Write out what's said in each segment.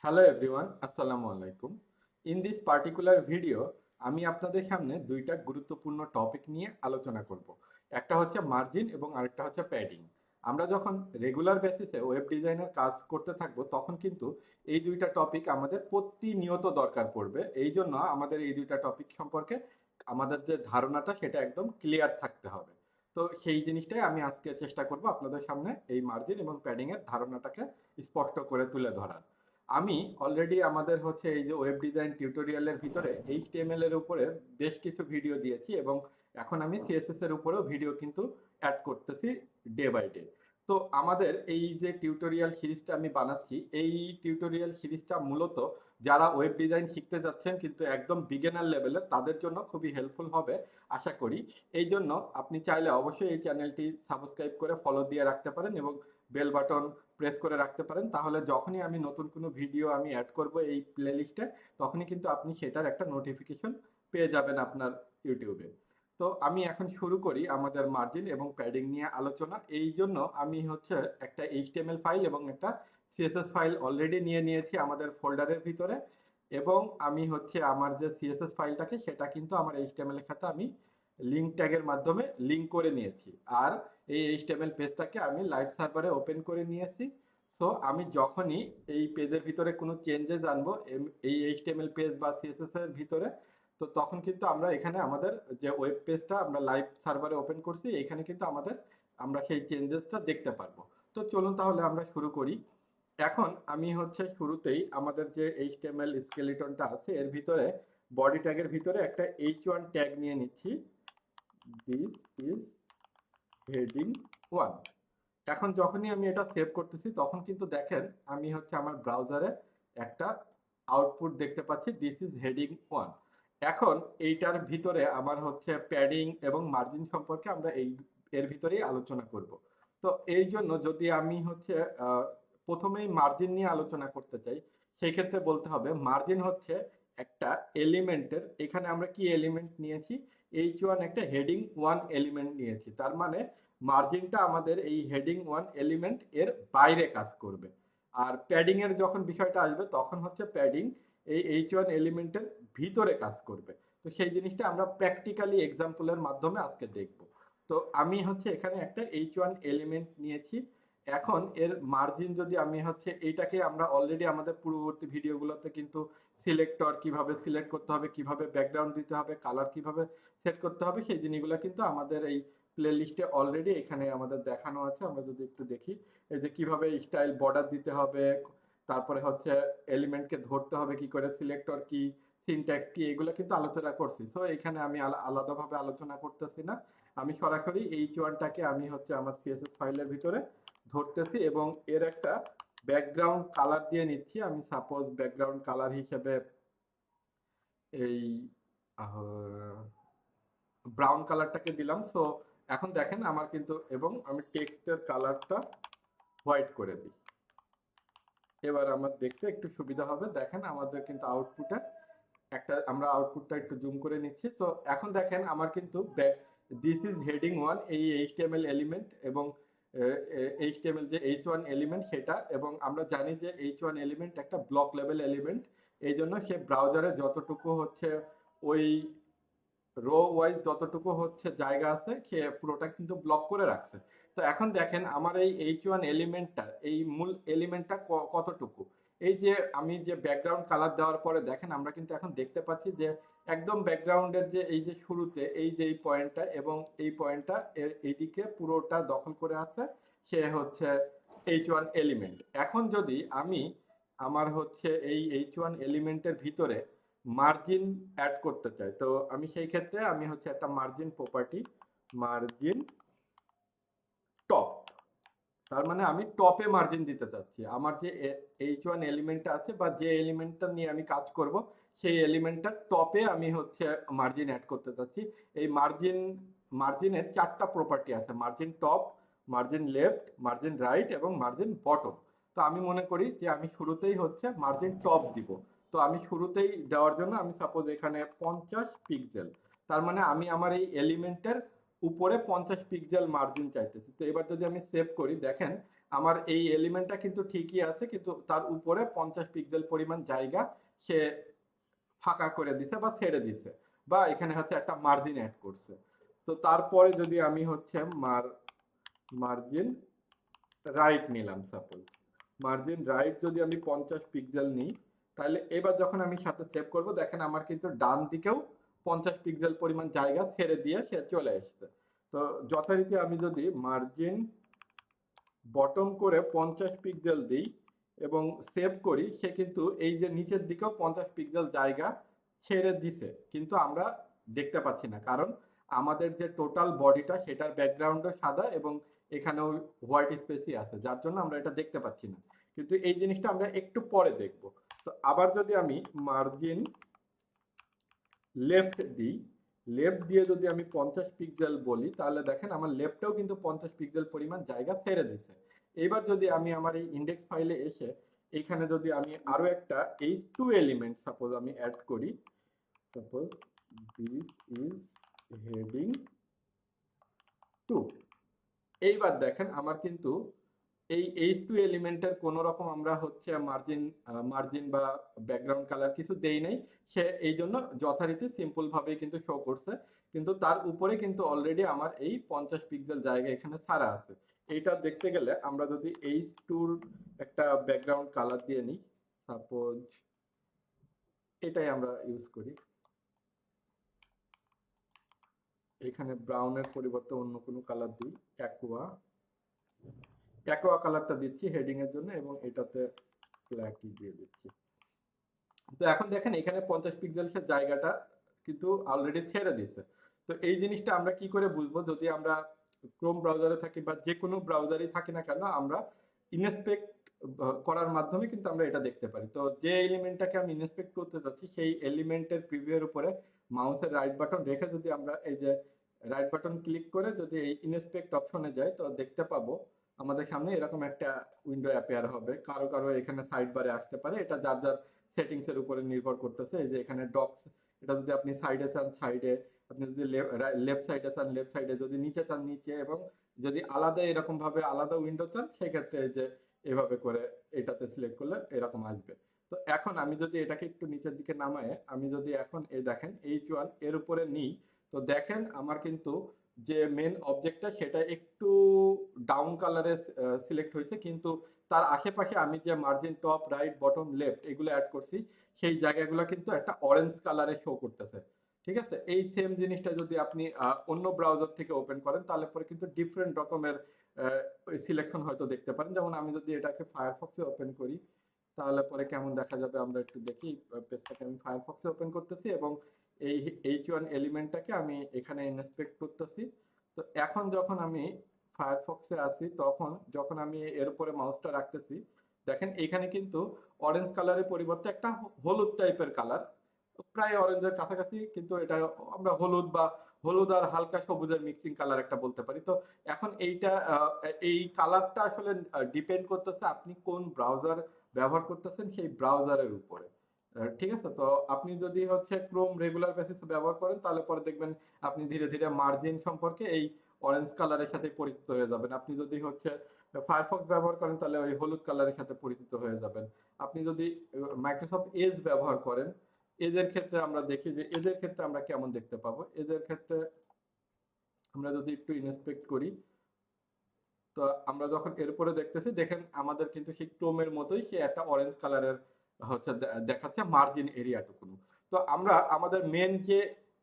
Hello everyone, আসসালামু আলাইকুম। In this particular video আমি আপনাদের সামনে দুইটা গুরুত্বপূর্ণ টপিক নিয়ে আলোচনা করব। একটা হচ্ছে মার্জিন এবং আরেকটা হচ্ছে প্যাডিং। আমরা যখন রেগুলার বেসিসে ওয়েব ডিজাইনের কাজ করতে থাকবো তখন কিন্তু এই দুইটা টপিক আমাদের প্রতিনিয়ত দরকার পড়বে। এই জন্য আমাদের এই দুইটা টপিক সম্পর্কে আমাদের যে ধারণাটা সেটা একদম ক্লিয়ার থাকতে হবে। তো সেই জিনিসটাই আমি আজকে চেষ্টা করব আপনাদের সামনে এই মার্জিন এবং প্যাডিং এর ধারণাটাকে স্পষ্ট করে তুলে ধরার। আমি অলরেডি আমাদের হচ্ছে এই যে ওয়েব ডিজাইন টিউটোরিয়ালের ভিতরে এইচটিএমএল এর উপরে বেশ কিছু ভিডিও দিয়েছি এবং এখন আমি সিএসএস এর উপরেও ভিডিও কিন্তু অ্যাড করতেছি ডে বাই ডে। তো আমাদের এই যে টিউটোরিয়াল সিরিজটা আমি বানাচ্ছি, এই টিউটোরিয়াল সিরিজটা মূলত যারা ওয়েব ডিজাইন শিখতে যাচ্ছেন কিন্তু একদম বিগিনার লেভেলে তাদের জন্য খুবই হেল্পফুল হবে আশা করি। এই জন্য আপনি চাইলে অবশ্যই এই চ্যানেলটি সাবস্ক্রাইব করে ফলো দিয়ে রাখতে পারেন এবং বেল বাটন প্রেস করে রাখতে পারেন। তাহলে যখনই আমি নতুন কোনো ভিডিও আমি অ্যাড করব এই প্লেলিস্টে তখনই কিন্তু আপনি সেটার একটা নোটিফিকেশন পেয়ে যাবেন আপনার ইউটিউবে। তো আমি এখন শুরু করি আমাদের মার্জিন এবং প্যাডিং নিয়ে আলোচনা। এই জন্য আমি হচ্ছে একটা এইচটিএমএল ফাইল এবং একটা সিএসএস ফাইল অলরেডি নিয়ে নিয়েছি আমাদের ফোল্ডারের ভিতরে, এবং আমি হচ্ছে আমার যে সিএসএস ফাইলটাকে সেটা কিন্তু আমার এইচটিএমএল এর সাথে আমি লিঙ্ক ট্যাগের মাধ্যমে লিঙ্ক করে নিয়েছি। আর এই এইচটিএমএল পেজটাকে আমি লাইভ সার্ভারে ওপেন করে নিয়েছি। সো আমি যখনই এই পেজের ভিতরে কোনো চেঞ্জেস আনবো এই এইচটিএমএল পেজ বা সিএসএস এর ভিতরে, তো তখন কিন্তু আমরা এখানে আমাদের যে ওয়েব পেজটা আমরা লাইভ সার্ভারে ওপেন করছি এখানে কিন্তু আমরা সেই চেঞ্জেসটা দেখতে পারবো। তো চলুন তাহলে আমরা শুরু করি। এখন আমি হচ্ছে শুরুতেই আমাদের যে এইচটিএমএল স্কেলিটনটা আছে এর ভিতরে বডি ট্যাগের ভিতরে একটা H1 ট্যাগ নিয়ে নিচ্ছি। This is heading 1। এখন যখনই আমি এটা সেভ করতেছি তখন কিন্তু দেখেন আমি হচ্ছে আমার ব্রাউজারে একটা আউটপুট দেখতে পাচ্ছি, দিস ইজ হেডিং 1। এখন এইটার ভিতরে আমার হচ্ছে প্যাডিং এবং মার্জিন সম্পর্কে আমরা এর ভিতরেই আলোচনা করব। তো এই জন্য যদি আমি হচ্ছে প্রথমেই মার্জিন নিয়ে আলোচনা করতে চাই, সেই ক্ষেত্রে বলতে হবে মার্জিন হচ্ছে একটা এলিমেন্টের, এখানে আমরা কি এলিমেন্ট নিয়েছি, H1 একটা হেডিং 1 এলিমেন্ট নিয়েছি, তার মানে মার্জিনটা আমাদের এই হেডিং 1 এলিমেন্ট এর বাইরে কাজ করবে। আর প্যাডিং এর যখন বিষয়টা আসবে তখন হচ্ছে প্যাডিং এই H1 এলিমেন্টের ভিতরে কাজ করবে। তো সেই জিনিসটা আমরা প্র্যাকটিক্যালি এক্সাম্পলের মাধ্যমে আজকে দেখব। তো আমি হচ্ছে এখানে একটা H1 এলিমেন্ট নিয়েছি। এখন এর মার্জিন যদি আমি হচ্ছে এইটাকে আমরা অলরেডি আমাদের পূর্ববর্তী ভিডিওগুলোতে কিন্তু সিলেক্টর কিভাবে সিলেক্ট করতে হবে, কিভাবে ব্যাকগ্রাউন্ড দিতে হবে, কালার কিভাবে সেট করতে হবে সেই জিনিসগুলো কিন্তু আমাদের এই প্লে লিস্টে অলরেডি এখানে আমাদের দেখানো আছে। আমরা যদি একটু দেখি এই যে কিভাবে স্টাইল বর্ডার দিতে হবে, তারপরে হচ্ছে এলিমেন্টকে ধরতে হবে কি করে, সিলেক্টর কি, সিনট্যাক্স কি, এগুলো কিন্তু আলোচনা করছি। সো এখানে আমি আলাদাভাবে আলোচনা করতেছি না, আমি সরাসরি H1টাকে আমি হচ্ছে আমার সিএসএস ফাইলের ভিতরে ধরতেছি এবং এর একটা ব্যাকগ্রাউন্ড কালার দিয়ে নিচ্ছি। আমি সাপোজ ব্যাকগ্রাউন্ড কালার হিসেবে এই ব্রাউন কালারটাকে দিলাম। সো এখন দেখেন আমার কিন্তু, এবং আমি টেক্সটের কালারটা হোয়াইট করে দিই, এবার আমার দেখতে একটু সুবিধা হবে। দেখেন আমাদের কিন্তু আউটপুটে একটা, আমরা আউটপুটটা একটু জুম করে নিচ্ছি। তো এখন দেখেন আমার কিন্তু দিস ইজ হেডিং 1 এই এইচটিএমএল এলিমেন্ট এবং এইচটিএমএল যে H1 এলিমেন্ট সেটা, এবং আমরা জানি যে H1 এলিমেন্ট একটা ব্লক লেভেল এলিমেন্ট। এই জন্য সে ব্রাউজারে যতটুকু হচ্ছে ওই রো ওয়াইজ যতটুকু হচ্ছে জায়গা আছে সে পুরোটা কিন্তু ব্লক করে রাখছে। তো এখন দেখেন আমার এই H1 এলিমেন্টটা, এই মূল এলিমেন্টটা কতটুকু, এই যে আমি যে ব্যাকগ্রাউন্ড কালার দেওয়ার পরে দেখেন আমরা কিন্তু এখন দেখতে পাচ্ছি যে একদম ব্যাকগ্রাউন্ডের যে এই যে শুরুতে এই যে এই পয়েন্টটা এবং এই পয়েন্টটা এইদিকে পুরোটা দখল করে আছে সে হচ্ছে H1 এলিমেন্ট। এখন যদি আমি আমার হচ্ছে এই H1 এলিমেন্টের ভিতরে মার্জিন অ্যাড করতে চাই, তো আমি সেই ক্ষেত্রে আমি হচ্ছে একটা মার্জিন প্রপার্টি, মার্জিন টপ, তার মানে আমি টপে মার্জিন দিতে চাচ্ছি। আমার যে H1 এলিমেন্টটা আছে বা যে এলিমেন্টটা নিয়ে আমি কাজ করব সেই এলিমেন্টটার টপে আমি হচ্ছে মার্জিন অ্যাড করতে চাচ্ছি। এই মার্জিনের চারটা প্রপার্টি আছে, margin top, margin left, margin right এবং মার্জিন বটম। তো আমি মনে করি যে আমি শুরুতেই হচ্ছে মার্জিন টপ দিব। তো আমি শুরুতেই দেওয়ার জন্য আমি সাপোজ এখানে 50 পিক্সেল, তার মানে আমি আমার এই এলিমেন্টের উপরে 50 পিক্সেল মার্জিন চাইতেছি। তো এবার যদি আমি সেভ করি দেখেন আমার এই এলিমেন্টটা কিন্তু ঠিকই আছে, কিন্তু তার উপরে 50 পিক্সেল পরিমাণ জায়গা সে ফাঁকা করে দিছে বা ছেড়ে দিছে, বা এখানে হচ্ছে একটা মার্জিন অ্যাড করছে। তো তারপরে যদি আমি হচ্ছে মার্জিন রাইট নিলাম, সাপোজ মার্জিন রাইট যদি আমি 50 পিক্সেল নিই, তাহলে এবার যখন আমি সাথে সেভ করব, দেখেন আমার কিন্তু ডান দিকেও 50 পিক্সেল পরিমাণ জায়গা ছেড়ে দিয়ে সে চলে আসছে। তো যথারীতি আমি যদি মার্জিন বটম করে 50 পিক্সেল দিই এবং সেভ করি, সে কিন্তু এই যে নিচের দিকেও 50 পিক্সেল জায়গা ছেড়ে দিছে, কিন্তু আমরা দেখতে পাচ্ছি না, কারণ আমাদের যে টোটাল বডিটা সেটার ব্যাকগ্রাউন্ডও সাদা এবং এখানেও হোয়াইট স্পেসই আছে, যার জন্য আমরা এটা দেখতে পাচ্ছি না। কিন্তু এই জিনিসটা আমরা একটু পরে দেখব। তো আবার যদি আমি মার্জিন লেফট দিই, লেফট দিয়ে যদি আমি 50 পিক্সেল বলি, তাহলে দেখেন আমার লেফটেও কিন্তু 50 পিক্সেল পরিমাণ জায়গা ছেড়ে দিছে। এবার যদি আমি আমার এই ইন্ডেক্স ফাইলে এসে এইখানে যদি আমি আরো একটা H2 এলিমেন্ট সাপোজ আমি অ্যাড করি, সাপোজ দিস ইজ হেডিং 2, এইবার দেখেন আমার কিন্তু এই H2 এলিমেন্টের কোনো রকম আমরা হচ্ছে মার্জিন বা ব্যাকগ্রাউন্ড কালার কিছু দেই নাই, সে এই জন্য যথারীতি সিম্পল ভাবেই কিন্তু শো করছে, কিন্তু তার উপরে কিন্তু অলরেডি আমার এই 50 পিক্সেল জায়গা এখানে ছাড়া আছে। এইটা দেখতে গেলে আমরা যদি H2 একটা ব্যাকগ্রাউন্ড কালার দিয়ে নিই, সাপোজ এটাই আমরা ইউজ করি, এখানে ব্রাউনের পরিবর্তে অন্য কোনো কালার দিই, অ্যাকোয়া কালারটা দিচ্ছি হেডিং এর জন্য এবং এটাতে ব্ল্যাকই দিয়ে দিচ্ছি। তো এখন দেখেন এখানে 50 পিক্সেলের জায়গাটা কিন্তু অলরেডি ছেড়ে দিছে। তো এই জিনিসটা আমরা কি করে বুঝবো? যদি আমরা ক্রোম ব্রাউজারে থাকি বা যে কোনো ব্রাউজারেই থাকি না কেন, আমরা ইনস্পেক্ট করার মাধ্যমে কিন্তু আমরা এটা দেখতে পারি। তো যে এলিমেন্টটাকে আমি ইনস্পেক্ট করতে যাচ্ছি সেই এলিমেন্টের প্রিভিউয়ের উপরে মাউসের রাইট বাটন রেখে যদি আমরা এই যে রাইট বাটন ক্লিক করে যদি এই ইনস্পেক্ট অপশনে যাই, তো দেখতে পাবো আমাদের সামনে এরকম একটা উইন্ডো অ্যাপিয়ার হবে। কারো কারো এখানে সাইড বারে আসতে পারে, এটা যার যার সেটিংস এর উপরে নির্ভর করতেছে। এই যে এখানে ডক্স, এটা যদি আপনি সাইডে চান সাইডে, আপনি যদি লেফট সাইডে চান লেফট সাইডে, যদি নিচে চান নিচে, এবং যদি আলাদা এরকম ভাবে আলাদা উইন্ডো চান সেক্ষেত্রে এই যে এভাবে করে এটাতে সিলেক্ট করলে এরকম আসবে। তো এখন আমি যদি এটাকে একটু নিচের দিকে নামায়, আমি যদি এখন এই দেখেন H1 এর উপরে নিই, তো দেখেন আমার কিন্তু যে মেন অবজেক্টটা সেটা একটু ডাউন কালারে সিলেক্ট হয়েছে, কিন্তু তার আশেপাশে আমি যে margin top right bottom left এগুলো অ্যাড করছি সেই জায়গাগুলো কিন্তু একটা অরেঞ্জ কালারে শো করতেছে। ঠিক আছে, এই সেম জিনিসটা যদি আপনি অন্য ব্রাউজার থেকে ওপেন করেন তাহলে পরে কিন্তু ডিফারেন্ট রকমের সিলেকশন হয়তো দেখতে পারেন। যেমন আমি যদি এটাকে ফায়ারফক্সে ওপেন করি তাহলে পরে কেমন দেখা যাবে আমরা একটু দেখি। পেজটাকে আমি ফায়ারফক্সে ওপেন করতেছি এবং এই H1 এলিমেন্টটাকে আমি এখানে ইন্সপেক্ট করতেছি। তো এখন যখন আমি ফায়ারফক্সে আসি, তখন যখন আমি এর উপরে মাউসটা রাখতেছি, দেখেন এখানে কিন্তু অরেঞ্জ কালারের পরিবর্তে একটা হলুদ টাইপের কালার, প্রায় অরেঞ্জের কাছাকাছি, কিন্তু এটা আমরা হলুদ বা হলুদ আর হালকা সবুজের মিক্সিং কালার একটা বলতে পারি। তো এখন এইটা এই কালারটা আসলে ডিপেন্ড করতেছে আপনি কোন ব্রাউজার ব্যবহার করতেছেন সেই ব্রাউজারের উপরে। ঠিক আছে, তো আপনি যদি হচ্ছে ক্রোম রেগুলার বেসিসে ব্যবহার করেন তাহলে পরে দেখবেন আপনি ধীরে ধীরে মার্জিন সম্পর্কে এই অরেঞ্জ কালারের সাথে পরিচিত হয়ে যাবেন। আপনি যদি হচ্ছে ফায়ারফক্স ব্যবহার করেন তাহলে ওই হলুদ কালারের সাথে পরিচিত হয়ে যাবেন। আপনি যদি মাইক্রোসফট এজ ব্যবহার করেন, এজের ক্ষেত্রে আমরা দেখি যে এজের ক্ষেত্রে আমরা কেমন দেখতে পাবো। এজের ক্ষেত্রে আমরা যদি একটু ইন্সপেক্ট করি, তো আমরা যখন এরপরে দেখতেছি দেখেন আমাদের কিন্তু সেই ক্রোমের মতোই সে একটা অরেঞ্জ কালারের হচ্ছে দেখাচ্ছে মার্জিন এরিয়াটুকু। তো আমরা আমাদের মেন যে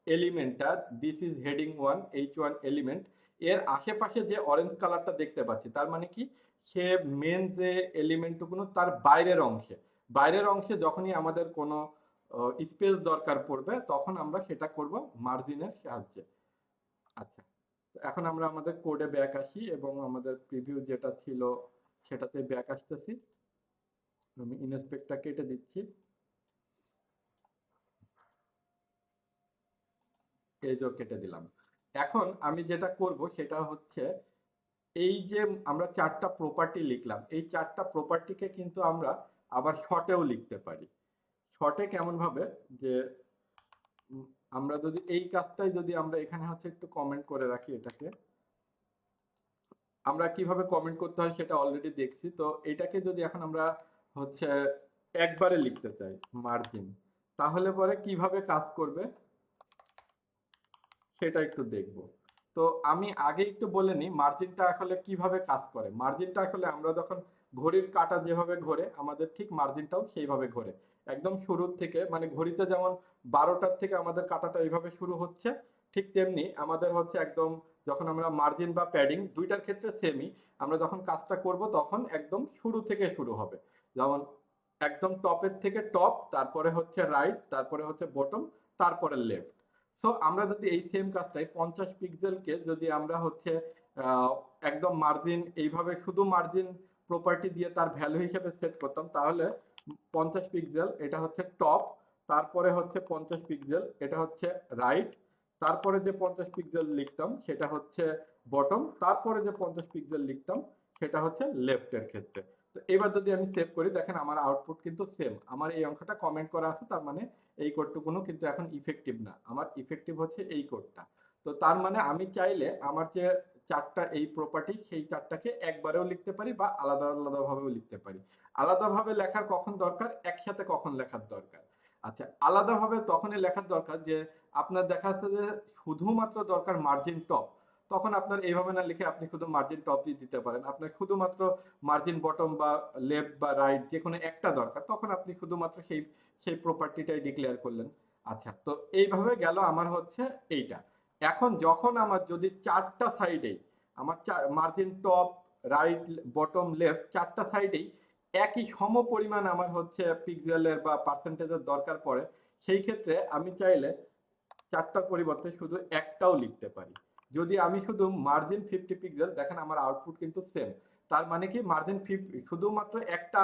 এলিমেন্টটা, this is heading 1 H1 element, এর আশেপাশে যে অরেঞ্জ কালারটা দেখতে পাচ্ছি তার মানে কি, সে মেন যে এলিমেন্টটুকু তার বাইরের অংশে যখনই আমাদের কোনো স্পেস দরকার পড়বে তখন আমরা সেটা করব মার্জিনের সাহায্যে। আচ্ছা, তো এখন আমরা আমাদের কোডে ব্যাক আসি এবং আমাদের প্রিভিউ যেটা ছিল সেটাতে ব্যাক আসতেছি। আমি ইনস্পেক্টটা কেটে দিচ্ছি, এজও কেটে দিলাম। এখন আমি যেটা করব সেটা হচ্ছে এই যে আমরা চারটা প্রপার্টি লিখলাম, এই চারটা প্রপার্টিকে কিন্তু আমরা আবার শর্টেও লিখতে পারি। শর্টে কেমন ভাবে, যে আমরা যদি এই কাজটাই যদি আমরা এখানে হচ্ছে একটু কমেন্ট করে রাখি এটাকে, আমরা কিভাবে কমেন্ট করতে হয় সেটা অলরেডি দেখছি। তো এটাকে যদি এখন আমরা হচ্ছে একবারে লিখতে চাই মার্জিন, তাহলে পরে কিভাবে কাজ করবে সেটা একটু দেখব। তো আমি আগে একটু বলে নিই মার্জিনটা আসলে কিভাবে কাজ করে। মার্জিনটা আসলে আমরা যখন ঘড়ির কাঁটা যেভাবে ঘোরে আমাদের ঠিক মার্জিনটাও সেইভাবে ঘোরে। একদম শুরুর থেকে মানে ঘড়িতে যেমন 12টার থেকে আমাদের কাঁটাটা এইভাবে শুরু হচ্ছে, ঠিক তেমনি আমাদের হচ্ছে একদম যখন আমরা মার্জিন বা প্যাডিং দুইটার ক্ষেত্রে সেমই, আমরা যখন কাজটা করব তখন একদম শুরু থেকে শুরু হবে। যেমন একদম টপের থেকে টপ, তারপরে হচ্ছে রাইট, তারপরে হচ্ছে বটম, তারপরে লেফট। সো আমরা যদি এই সেম কাজটাই 50 পিক্সেলকে যদি আমরা হচ্ছে আহ, একদম মার্জিন এইভাবে শুধু মার্জিন প্রপার্টি দিয়ে তার ভ্যালু হিসেবে সেট করতাম, তাহলে 50 পিক্সেল এটা হচ্ছে টপ, তারপরে হচ্ছে 50 পিক্সেল এটা হচ্ছে রাইট, তারপরে যে 50 পিক্সেল লিখতাম সেটা হচ্ছে বটম, তারপরে যে 50 পিক্সেল লিখতাম সেটা হচ্ছে লেফটের ক্ষেত্রে। তো এবার যদি আমি সেভ করি দেখেন আমার আউটপুট কিন্তু সেম। আমার এই অংশটা কমেন্ট করা আছে, তার মানে এই কোডটুকুনো কিন্তু এখন ইফেক্টিভ না, আমার ইফেক্টিভ হচ্ছে এই কোডটা। তো তার মানে আমি চাইলে আমার যে চারটা এই প্রপার্টি সেই চারটাকে একবারেও লিখতে পারি বা আলাদা আলাদা ভাবেও লিখতে পারি। আলাদাভাবে লেখার কখন দরকার, একসাথে কখন লেখার দরকার? আচ্ছা, আলাদাভাবে তখনই লেখার দরকার যে আপনার দেখা যাচ্ছে যে শুধুমাত্র দরকার মার্জিন টপ, তখন আপনার এইভাবে না লিখে আপনি শুধু মার্জিন টপ দিয়ে দিতে পারেন। আপনার শুধুমাত্র মার্জিন বটম বা লেফট বা রাইট যে কোনো একটা দরকার, তখন আপনি শুধুমাত্র সেই সেই প্রপার্টিটাই ডিক্লেয়ার করলেন। আচ্ছা, তো এইভাবে গেল আমার হচ্ছে এইটা। এখন যখন আমার যদি চারটা সাইডেই আমার margin top, right, bottom, left চারটা সাইডেই একই সম পরিমাণ আমার হচ্ছে পিক্সেলের বা পার্সেন্টেজের দরকার পড়ে, সেই ক্ষেত্রে আমি চাইলে চারটার পরিবর্তে শুধু একটাও লিখতে পারি। যদি আমি শুধু মার্জিন 50 পিক্সেল, দেখেন আমার আউটপুট কিন্তু সেম। তার মানে কি মার্জিন 50 শুধুমাত্র একটা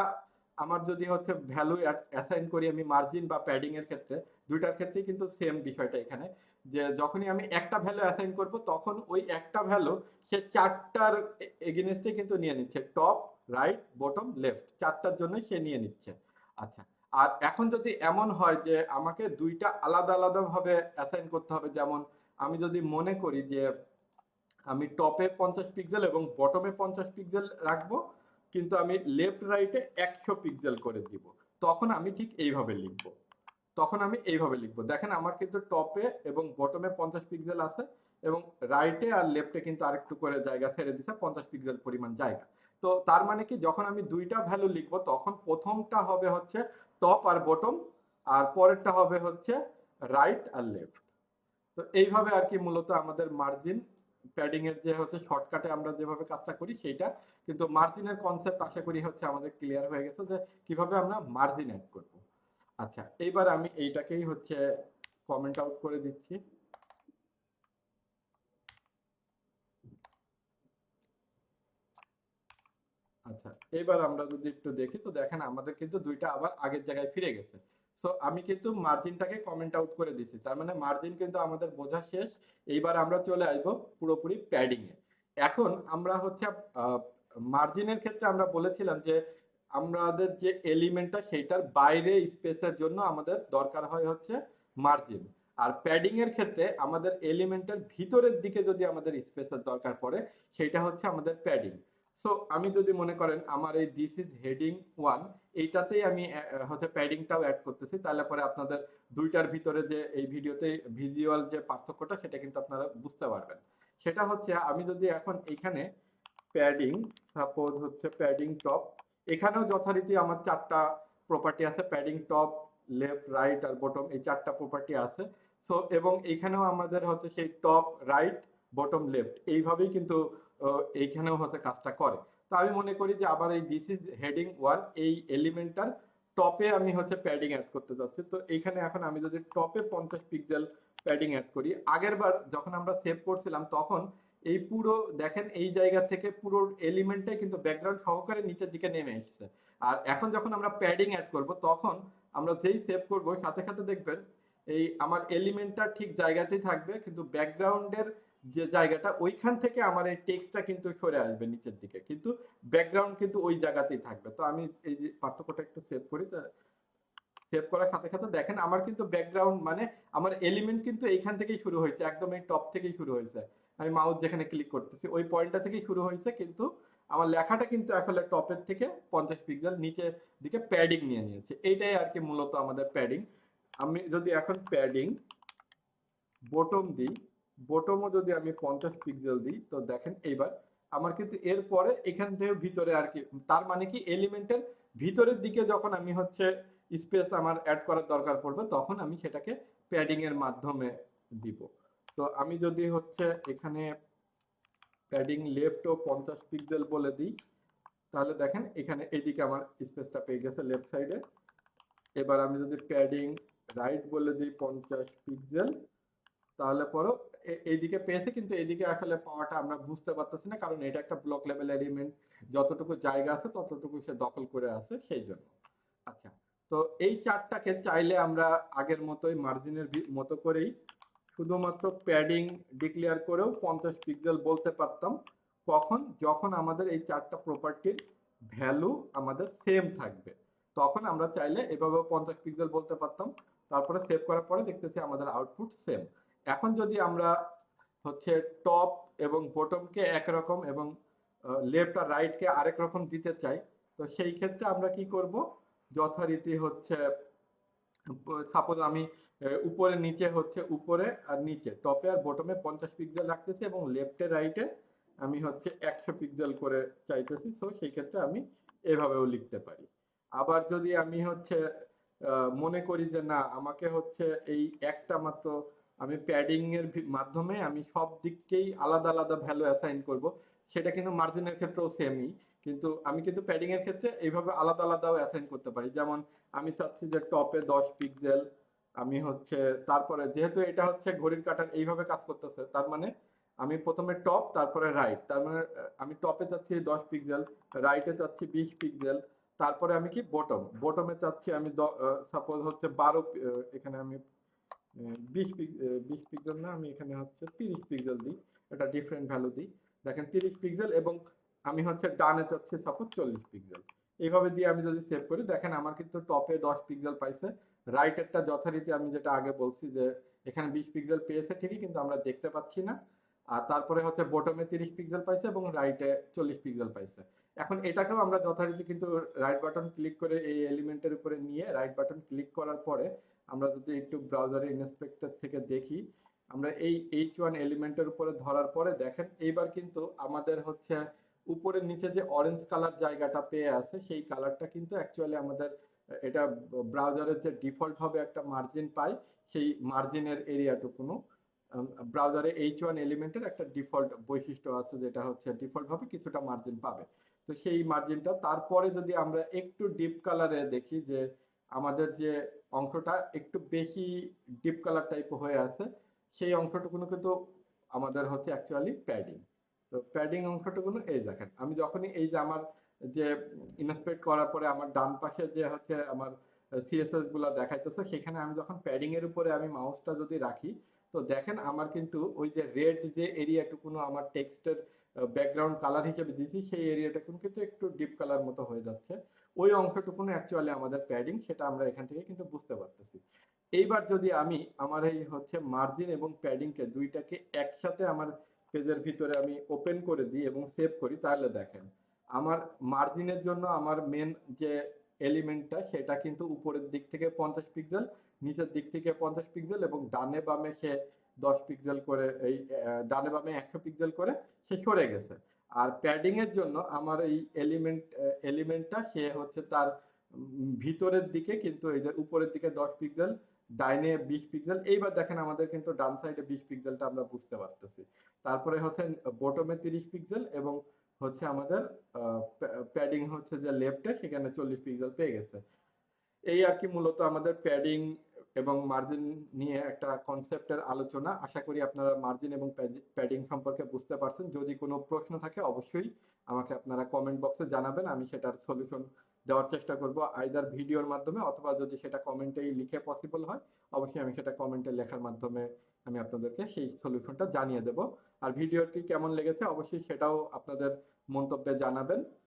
আমার যদি হচ্ছে ভ্যালু অ্যাসাইন করি আমি মার্জিন বা প্যাডিং এর ক্ষেত্রে, দুইটার ক্ষেত্রেই কিন্তু সেম বিষয়টা এখানে, যে যখনই আমি একটা ভ্যালু অ্যাসাইন করব তখন ওই একটা ভ্যালু সে চারটার এগেনস্টে কিন্তু নিয়ে নিচ্ছে, টপ, রাইট, বটম, লেফট চারটার জন্যই সে নিয়ে নিচ্ছে। আচ্ছা, আর এখন যদি এমন হয় যে আমাকে দুইটা আলাদা আলাদা ভাবে অ্যাসাইন করতে হবে, যেমন আমি যদি মনে করি যে আমি টপে 50 পিক্সেল এবং বটমে 50 পিক্সেল রাখবো, কিন্তু আমি লেফট রাইটে 100 পিক্সেল করে দিব, তখন আমি ঠিক এইভাবে লিখবো। তখন আমি এইভাবে লিখবো, দেখেন আমার কিন্তু টপে এবং বটমে 50 পিক্সেল আছে এবং রাইটে আর লেফটে কিন্তু আরেকটু করে জায়গা ছেড়ে দিছে 50 পিক্সেল পরিমাণ জায়গা। তো তার মানে কি যখন আমি দুইটা ভ্যালু লিখবো তখন প্রথমটা হবে হচ্ছে টপ আর বটম, আর পরেরটা হবে হচ্ছে রাইট আর লেফট। তো এইভাবে আর কি মূলত আমাদের মার্জিন প্যাডিং এর যে হচ্ছে শর্টকাটে আমরা যেভাবে কাজটা করি সেইটা। কিন্তু মার্জিনের কনসেপ্ট আশা করি হচ্ছে আমাদের ক্লিয়ার হয়ে গেছে যে কিভাবে আমরা মার্জিন অ্যাড করব। আচ্ছা, এইবার আমি এইটাকেই হচ্ছে কমেন্ট আউট করে দিচ্ছি। আচ্ছা, এবার আমরা যদি একটু দেখি তো দেখেন আমাদের কিন্তু দুইটা আবার আগের জায়গায় ফিরে গেছে। সো আমি কিন্তু মার্জিনটাকে কমেন্ট আউট করে দিছি, তার মানে মার্জিন কিন্তু আমাদের বোঝা শেষ। এইবার আমরা চলে আসবো পুরোপুরি প্যাডিং এ। এখন আমরা হচ্ছে মার্জিনের ক্ষেত্রে আমরা বলেছিলাম যে আমাদের যে এলিমেন্টটা সেইটার বাইরে স্পেসের জন্য আমাদের দরকার হয় হচ্ছে মার্জিন। আর প্যাডিং এর ক্ষেত্রে আমাদের এলিমেন্টের ভিতরের দিকে যদি আমাদের স্পেসের দরকার পড়ে সেইটা হচ্ছে আমাদের প্যাডিং। সো আমি যদি মনে করেন আমার এই দিস ইজ হেডিং 1 এইটাতেই আমি হচ্ছে প্যাডিংটাও অ্যাড করতেছি, তাহলে পরে আপনাদের দুইটার ভিতরে যে এই ভিডিওতে ভিজুয়াল যে পার্থক্যটা সেটা কিন্তু আপনারা বুঝতে পারবেন। সেটা হচ্ছে আমি যদি এখন এইখানে প্যাডিং, সাপোজ হচ্ছে প্যাডিং টপ, এখানেও যথারীতি আমার চারটা প্রপার্টি আছে, প্যাডিং টপ, লেফট, রাইট আর বটম, এই চারটা প্রপার্টি আছে। সো এবং এইখানেও আমাদের হচ্ছে সেই টপ, রাইট, বটম, লেফট এইভাবেই কিন্তু এইখানেও হচ্ছে কাজটা করে। তো আমি মনে করি যে আবার এই দিস ইজ হেডিং 1 এই এলিমেন্টটার টপে আমি হচ্ছে প্যাডিং অ্যাড করতে যাচ্ছি। তো এইখানে এখন আমি যদি টপে 50 পিক্সেল প্যাডিং অ্যাড করি, আগের বার যখন আমরা সেভ করছিলাম তখন এই পুরো দেখেন এই জায়গা থেকে পুরো এলিমেন্টটাই কিন্তু ব্যাকগ্রাউন্ড সহকারে নিচের দিকে নেমে এসেছে। আর এখন যখন আমরা প্যাডিং অ্যাড করব তখন আমরা যেই সেভ করব সাথে সাথে দেখবেন এই আমার এলিমেন্টটা ঠিক জায়গাতেই থাকবে, কিন্তু ব্যাকগ্রাউন্ডের যে জায়গাটা ওইখান থেকে আমার এই টেক্সটটা কিন্তু সরে আসবে নিচের দিকে, কিন্তু ব্যাকগ্রাউন্ড কিন্তু ওই জায়গাতেই থাকবে। তো আমি এই যে পার্থক্যটা একটু সেভ করি, সেভ করার সাথে সাথে দেখেন আমার কিন্তু ব্যাকগ্রাউন্ড মানে আমার এলিমেন্ট কিন্তু এইখান থেকেই শুরু হয়েছে, একদম এই টপ থেকেই শুরু হয়েছে। আমি মাউস যেখানে ক্লিক করতেছি ওই পয়েন্টটা থেকেই শুরু হয়েছে, কিন্তু আমার লেখাটা কিন্তু আসলে টপের থেকে 50 পিক্সেল নিচের দিকে প্যাডিং নিয়ে নিয়েছে। এইটাই আর কি মূলত আমাদের প্যাডিং। আমি যদি এখন প্যাডিং বটম দিই, বটমও যদি আমি 50 পিক্সেল দিই, তো দেখেন এইবার আমার কিন্তু এরপরে এখান থেকে ভিতরে আর কি, তার মানে কি এলিমেন্টের ভিতরের দিকে যখন আমি হচ্ছে স্পেস আমার অ্যাড করার দরকার পড়বে তখন আমি সেটাকে প্যাডিং এর মাধ্যমে দিব। তো আমি যদি হচ্ছে এখানে প্যাডিং লেফট ও 50 পিক্সেল বলে দিই, তাহলে দেখেন এখানে এইদিকে আমার স্পেসটা পেয়ে গেছে লেফট সাইডে। এবার আমি যদি প্যাডিং রাইট বলে দিই 50 পিক্সেল, তাহলে পরও এইদিকে পেয়েছে, কিন্তু এইদিকে আসলে পাওয়াটা আমরা বুঝতে পারতেছি না, কারণ এটা একটা ব্লক লেভেল এলিমেন্ট, যতটুকু জায়গা আছে ততটুকু সে দখল করে আছে সেই জন্য। আচ্ছা, তো এই চারটাকে চাইলে আমরা আগের মতোই মার্জিনের মতো করেই শুধুমাত্র প্যাডিং ডিক্লেয়ার করেও 50 পিক্সেল বলতে পারতাম। কখন? যখন আমাদের এই চারটা প্রপার্টির ভ্যালু আমাদের সেম থাকবে, তখন আমরা চাইলে এভাবে 50 পিক্সেল বলতে পারতাম। তারপরে সেভ করার পরে দেখতেছি আমাদের আউটপুট সেম। এখন যদি আমরা হচ্ছে টপ এবং বটমকে একরকম এবং লেফট আর রাইটকে আরেক রকম দিতে চাই, তো সেই ক্ষেত্রে আমরা কি করব? যথারীতি হচ্ছে সাপোজ আমি উপরে নিচে হচ্ছে উপরে আর নিচে টপে আর বটমে 50 পিক্সেল রাখতেছি এবং লেফটে রাইটে আমি হচ্ছে 100 পিক্সেল করে চাইতেছি। সো সেই ক্ষেত্রে আমি এভাবেও লিখতে পারি। আবার যদি আমি হচ্ছে মনে করি যে না আমাকে হচ্ছে এই একটা মাত্র আমি প্যাডিং এর মাধ্যমে আমি সব দিককেই আলাদা আলাদা ভ্যালু অ্যাসাইন করব, সেটা কিন্তু মার্জিনের ক্ষেত্রেও সেমই। কিন্তু আমি কিন্তু প্যাডিং এর ক্ষেত্রে এইভাবে আলাদা আলাদাও অ্যাসাইন করতে পারি। যেমন আমি চাচ্ছি যে টপে 10 পিক্সেল, আমি হচ্ছে তারপরে যেহেতু এটা হচ্ছে ঘড়ির কাঁটার এইভাবে কাজ করতেছে, তার মানে আমি প্রথমে টপ তারপরে রাইট, তার মানে আমি টপে চাচ্ছি 10 পিক্সেল, রাইটে চাচ্ছি 20 পিক্সেল, তারপরে আমি কি বটমে চাচ্ছি আমি সাপোজ হচ্ছে 12, এখানে আমি 20 পিক্সেল না, আমি এখানে হচ্ছে 30 পিক্সেল দিই, একটা ডিফারেন্ট ভ্যালু দিই। দেখেন 30 পিক্সেল, এবং আমি হচ্ছে ডানে চাচ্ছি সাপোজ 40 পিক্সেল। এইভাবে দিয়ে আমি যদি সেভ করি দেখেন আমার কিন্তু টপে 10 পিক্সেল পাইছে, রাইটেরটা যথারীতি আমি যেটা আগে বলছি যে এখানে 20 পিক্সেল পেয়েছে ঠিকই, কিন্তু আমরা দেখতে পাচ্ছি না। আর তারপরে হচ্ছে বটমে 30 পিক্সেল পাইছে এবং রাইটে 40 পিক্সেল পাইছে। এখন এটাকেও আমরা যথারীতি কিন্তু রাইট বাটন ক্লিক করে এই এলিমেন্টের উপরে নিয়ে রাইট বাটন ক্লিক করার পরে আমরা যদি একটু ব্রাউজারে ইন্সপেক্টর থেকে দেখি, আমরা এই H1 এলিমেন্টের উপরে ধরার পরে দেখেন এইবার কিন্তু আমাদের হচ্ছে উপরের নিচে যে অরেঞ্জ কালার জায়গাটা পেয়ে আছে সেই কালারটা কিন্তু অ্যাকচুয়ালি আমাদের এটা ব্রাউজারের যে ডিফল্ট ভাবে একটা মার্জিন পাই, সেই মার্জিনের এরিয়াটুকুনো ব্রাউজারে H1 এলিমেন্টের একটা ডিফল্ট বৈশিষ্ট্য আছে, যেটা হচ্ছে ডিফল্ট ভাবে কিছুটা মার্জিন পাবে। তো সেই মার্জিনটা তারপরে যদি আমরা একটু ডিপ কালারে দেখি যে আমাদের যে অংশটা একটু বেশি ডিপ কালার টাইপ হয়ে আছে, সেই অংশটুকুনো কিন্তু আমাদের হচ্ছে অ্যাকচুয়ালি প্যাডিং। তো প্যাডিং অংশটুকুনো এই দেখেন আমি যখনই এই যে আমার যে ইন্সপেক্ট করার পরে আমার ডান পাশে যে হচ্ছে আমার সিএসএস গুলা দেখাইতেছে, সেখানে আমি যখন প্যাডিং এর উপরে আমি মাউসটা যদি রাখি, তো দেখেন আমার কিন্তু ওই যে রেড যে এরিয়াটুকুনো আমার টেক্সটের ব্যাকগ্রাউন্ড কালার হিসেবে দিয়েছি সেই এরিয়াটা কিন্তু একটু ডিপ কালার মতো হয়ে যাচ্ছে। ওই অংশটুকুনো অ্যাকচুয়ালি আমাদের প্যাডিং, সেটা আমরা এখান থেকে কিন্তু বুঝতে পারতেছি। এইবার যদি আমি আমার এই হচ্ছে মার্জিন এবং প্যাডিংকে দুইটাকে একসাথে আমার পেজের ভিতরে আমি ওপেন করে দিই এবং সেভ করি, তাহলে দেখেন আমার মার্জিনের জন্য আমার মেন যে এলিমেন্টটা সেটা কিন্তু উপরের দিক থেকে 50 পিক্সেল, নিচের দিক থেকে 50 পিক্সেল, এবং ডানে বামে সে 10 পিক্সেল করে এই ডানে বামে 100 পিক্সেল করে সে সরে গেছে। আর প্যাডিং এর জন্য আমার এই এলিমেন্টটা সে হচ্ছে তার ভিতরের দিকে কিন্তু এই যে উপরের দিকে 10 পিক্সেল, ডাইনে 20 পিক্সেল। এইবার দেখেন আমাদের কিন্তু ডান সাইডে 20 পিক্সেলটা আমরা বুঝতে পারতেছি। তারপরে হচ্ছে বটমে 30 পিক্সেল এবং হচ্ছে আমাদের প্যাডিং হচ্ছে যে লেফটে সেখানে 40 পিক্সেল পেয়ে গেছে। এই আর কি মূলত আমাদের প্যাডিং এবং মার্জিন নিয়ে একটা কনসেপ্টের আলোচনা। আশা করি আপনারা মার্জিন এবং প্যাডিং সম্পর্কে বুঝতে পারছেন। যদি কোনো প্রশ্ন থাকে অবশ্যই আমাকে আপনারা কমেন্ট বক্সে জানাবেন, আমি সেটার সলিউশন দেওয়ার চেষ্টা করব আইদার ভিডিওর মাধ্যমে, অথবা যদি সেটা কমেন্টেই লিখে পসিবল হয় অবশ্যই আমি সেটা কমেন্টে লেখার মাধ্যমে আমি আপনাদেরকে সেই সলিউশনটা জানিয়ে দেব। আর ভিডিওটি কেমন লেগেছে অবশ্যই সেটাও আপনাদের মন্তব্যে জানাবেন।